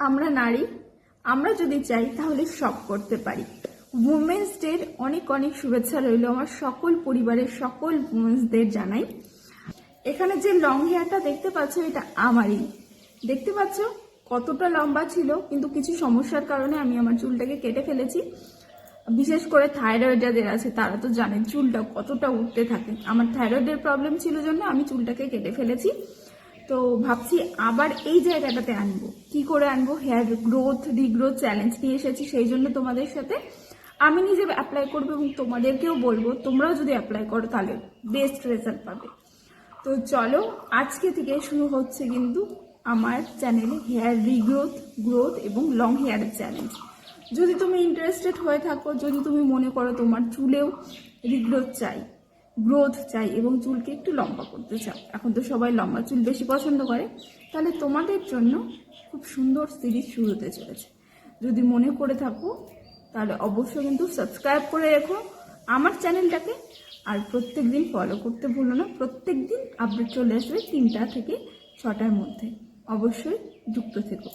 আমরা নারী, আমরা যদি চাই তাহলে সব করতে পারি। উমেন্স ডের অনেক অনেক শুভেচ্ছা রইল আমার সকল পরিবারের সকল উমেন্সদের জানাই। এখানে যে লং হেয়ারটা দেখতে পাচ্ছ এটা আমারই। দেখতে পাচ্ছ কতটা লম্বা ছিল, কিন্তু কিছু সমস্যার কারণে আমি আমার চুলটাকে কেটে ফেলেছি। বিশেষ করে থাইরয়েড যাদের আছে তারা তো জানেন চুলটা কতটা উঠতে থাকে। আমার থাইরয়েডের প্রবলেম ছিল জন্য আমি চুলটাকে কেটে ফেলেছি। তো ভাবছি আবার এই জায়গাটাতে আনবো। কি করে আনবো? হেয়ার গ্রোথ রিগ্রোথ চ্যালেঞ্জ নিয়ে এসেছি, সেই জন্য তোমাদের সাথে আমি নিজে অ্যাপ্লাই করবো এবং তোমাদেরকেও বলবো তোমরাও যদি অ্যাপ্লাই করো তাহলে বেস্ট রেজাল্ট পাবে। তো চলো আজকে থেকে শুরু হচ্ছে কিন্তু আমার চ্যানেলে হেয়ার রিগ্রোথ, গ্রোথ এবং লং হেয়ারের চ্যালেঞ্জ। যদি তুমি ইন্টারেস্টেড হয়ে থাকো, যদি তুমি মনে করো তোমার চুলেও রিগ্রোথ চাই, গ্রোথ চাই এবং চুলকে একটু লম্বা করতে চাও, এখন তো সবাই লম্বা চুল বেশি পছন্দ করে, তাহলে তোমাদের জন্য খুব সুন্দর সিরিজ শুরু হতে চলেছে। যদি মনে করে থাকো তাহলে অবশ্যই কিন্তু সাবস্ক্রাইব করে রেখো আমার চ্যানেলটাকে, আর প্রত্যেক দিন ফলো করতে ভুলো না। প্রত্যেক দিন আপডেট চলে আসবে 3টা থেকে 6টার মধ্যে, অবশ্যই যুক্ত থেকো।